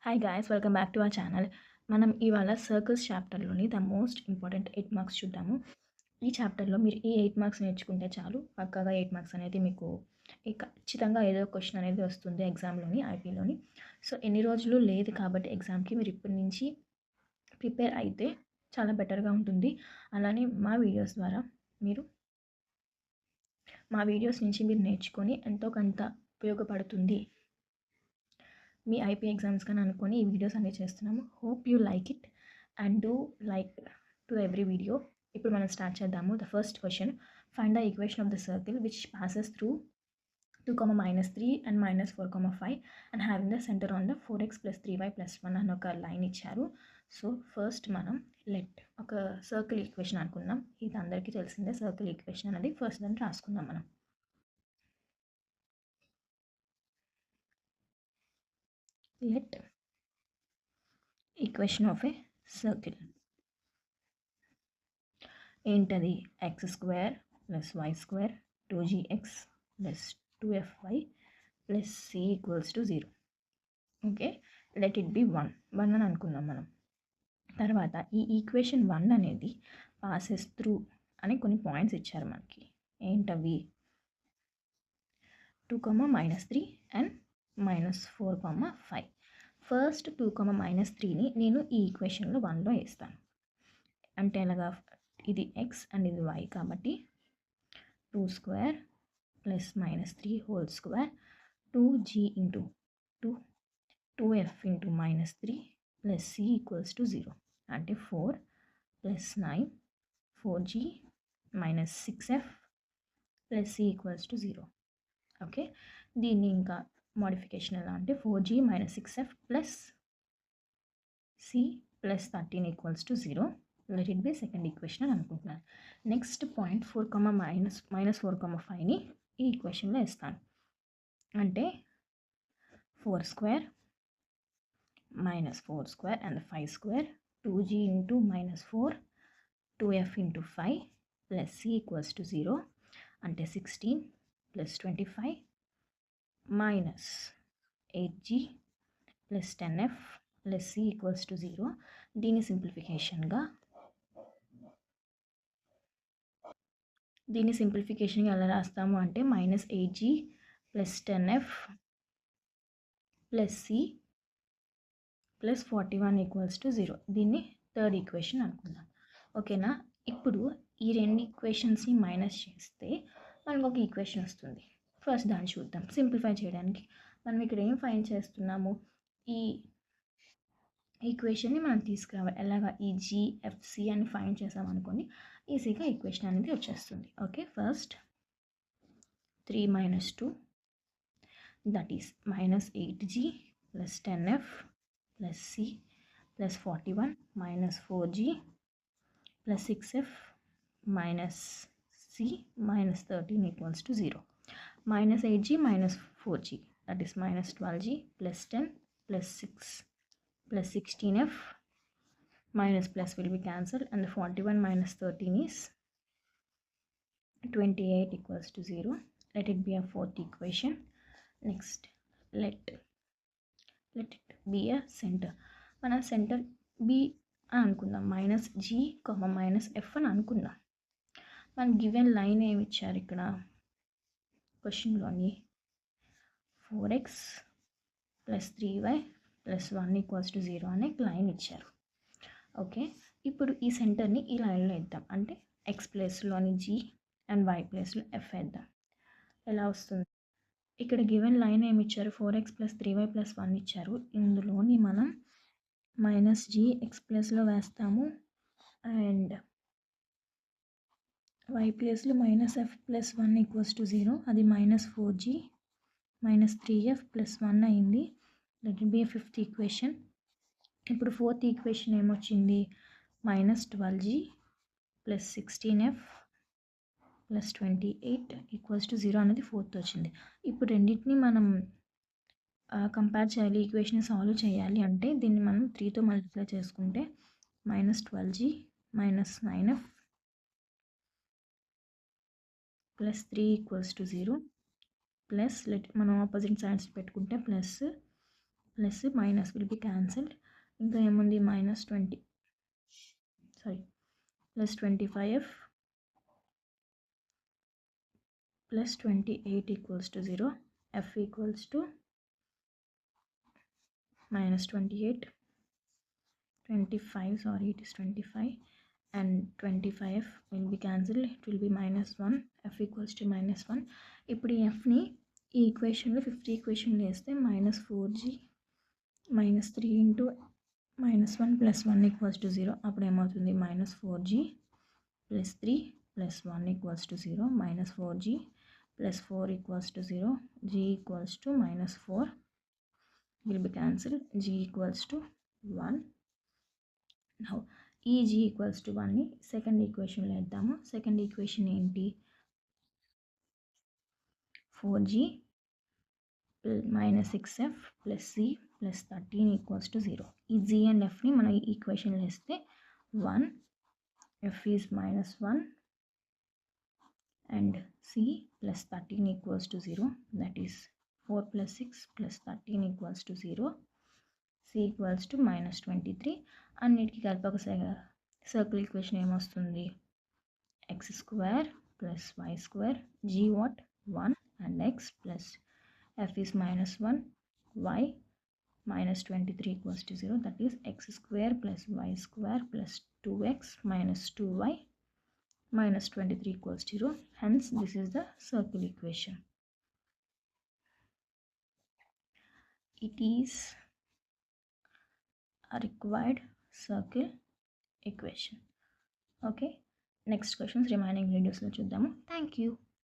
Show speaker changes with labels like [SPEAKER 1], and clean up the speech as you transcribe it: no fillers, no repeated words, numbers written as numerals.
[SPEAKER 1] Hi guys, welcome back to our channel. మనం ఇవాళ circles చాప్టర్లోని ద మోస్ట్ ఇంపార్టెంట్ 8 మార్క్స్ చూద్దాము. ఈ చాప్టర్లో మీరు ఈ 8 మార్క్స్ నేర్చుకుంటే చాలు, పక్కాగా 8 మార్క్స్ అనేది మీకు ఖచ్చితంగా ఏదో క్వశ్చన్ అనేది వస్తుంది ఎగ్జామ్లోని, ఐపీలోని. సో ఎన్ని రోజులు లేదు కాబట్టి ఎగ్జామ్కి మీరు ఇప్పటి నుంచి ప్రిపేర్ అయితే చాలా బెటర్గా ఉంటుంది. అలానే మా వీడియోస్ నుంచి మీరు నేర్చుకొని ఎంతో కొంత ఉపయోగపడుతుంది మీ ఐపీ ఎగ్జామ్స్ కానీ అనుకొని ఈ వీడియోస్ అన్నీ చేస్తున్నాము. Hope you like it and do like to every video. ఇప్పుడు మనం స్టార్ట్ చేద్దాము. The first question, find the equation of the circle which passes through 2, -3 and -4, 5 and having the centre on the 4x + 3y + 1 అని ఒక line ఇచ్చారు. So first మనం ఒక circle equation అనుకుందాం. ఇది అందరికీ తెలిసిందే, సర్కిల్ ఈక్వేషన్ అనేది. ఫస్ట్ దాన్ని రాసుకుందాం మనం. Let equation of a circle ఏంటది? x² + y² 2gx + 2fy + c = 0. Okay, let it be 1 అని అనుకుందాం మనం. తర్వాత ఈ ఈక్వేషన్ 1 అనేది పాసెస్ త్రూ అని కొన్ని పాయింట్స్ ఇచ్చారు మనకి. ఏంటవి? 2, -3 అండ్ -4, 5. ఫస్ట్ 2, -3ని నేను ఈ ఈక్వేషన్లో 1లో వేస్తాను. అంటే ఎలాగా? ఇది x అండ్ ఇది y కాబట్టి 2² + -3² 2g into 2f into -3 + c = 0. అంటే 4 + 9 4g - 6f + c = 0. ఓకే, దీన్ని ఇంకా మోడిఫికేషన్ ఎలా అంటే 4g - 6f + c + 13 = 0. Let it be second equation అని అనుకుంటున్నాను. నెక్స్ట్ పాయింట్ 4, -4, 5ని ఈ ఈక్వేషన్లో వేస్తాను. అంటే 4² - 4² and 5² 2g into -4 2f into 5 + c = 0. అంటే 16 + 25 - 8g + 10f + c = 0. దీని సింప్లిఫికేషన్గా ఎలా రాస్తాము అంటే -8g + 10f + c + 41 = 0. దీన్ని థర్డ్ ఈక్వేషన్ అనుకుందాం. ఓకేనా? ఇప్పుడు ఈ రెండు ఈక్వేషన్స్ని మైనస్ చేస్తే మనకు ఒక ఈక్వేషన్ వస్తుంది. ఫస్ట్ దాన్ని చూద్దాం. సింప్లిఫై చేయడానికి మనం ఇక్కడ ఏం ఫైండ్ చేస్తున్నాము? ఈ ఈక్వేషన్ని మనం తీసుకురావాలి. ఎలాగా? ఈ జిఎఫ్సి అని ఫైండ్ చేసామనుకోండి, ఈజీగా ఈక్వేషన్ అనేది వచ్చేస్తుంది. Okay, first 3 - 2 that is -8g + 10f + c + 41 - 4g + 6f - c - 13 = 0. -8g - 4g that is -12g + 10 + 6 + 16f minus plus will be cancelled and the 41 - 13 is 28 = 0. Let it be a fourth equation. Next, let it be a center. మన centre b అని అనుకుందాం. -g, -f అని అనుకుందాం. మన given line ఏమి ఇచ్చారు ఇక్కడ క్వశ్చన్లోని? 4x + 3y + 1 = 0 అనే లైన్ ఇచ్చారు. ఓకే, ఇప్పుడు ఈ సెంటర్ని ఈ లైన్లో వేద్దాం. అంటే x ప్లేస్లోని g అండ్ y ప్లేస్లో f వేద్దాం. ఎలా వస్తుంది? ఇక్కడ గివెన్ లైన్ ఏమి ఇచ్చారు? 4x + 3y + 1 ఇచ్చారు. ఇందులోని మనం -g x ప్లేస్లో వేస్తాము అండ్ y ప్లేస్లో -f + 1 = 0. అది -4g - 3f + 1 అయింది. Let it be a fifth equation. ఇప్పుడు ఫోర్త్ ఈక్వేషన్ ఏమొచ్చింది? -12g + 16f + 28 = 0 అనేది ఫోర్త్ వచ్చింది. ఇప్పుడు రెండింటిని మనం కంపేర్ చేయాలి, ఈక్వేషన్ సాల్వ్ చేయాలి అంటే దీన్ని మనం 3తో మల్టిప్లై చేసుకుంటే -12g - 9f + 3 = 0 ప్లస్ మనం ఆపోజిట్ సైడ్స్ పెట్టుకుంటే plus minus will be cancelled. ఇంకా ఏముంది minus 20 plus 25f plus 28 equals to 0. F equals to minus 28, 25, sorry, it is 25, and 25f will be cancelled, it will be minus 1. F equals to minus 1. ఇప్పుడు ఈ ఎఫ్ని ఈ ఈక్వేషన్లో fifth ఈక్వేషన్లో వేస్తే minus 4g minus 3 into minus 1 plus 1 equals to 0. అప్పుడు ఏమవుతుంది minus 4g plus 3 plus 1 equals to 0. minus 4g plus 4 equals to 0. G equals to minus 4 will be cancelled. G equals to 1. Now ఈ G equals to 1ని second ఈక్వేషన్లో వేద్దాము. Second equation ఏంటి? 4G minus 6F plus C plus 13 equals to 0. ఈ G and Fని మనం ఈ ఈక్వేషన్లో వేస్తే 1, F is minus 1 and C plus 13 equals to 0, that is 4 plus 6 plus 13 equals to 0. C equals to minus 23. అన్నిటికీ కలిపి ఒక circle equation ఏమొస్తుంది? x square plus y square, g what? 1 and x plus f is minus 1, y minus 23 equals to 0, that is x square plus y square plus 2x minus 2y minus 23 equals to 0. Hence this is the circle equation. It is a required circle equation. Okay, next questions remaining videos lo chuddamo. Thank you.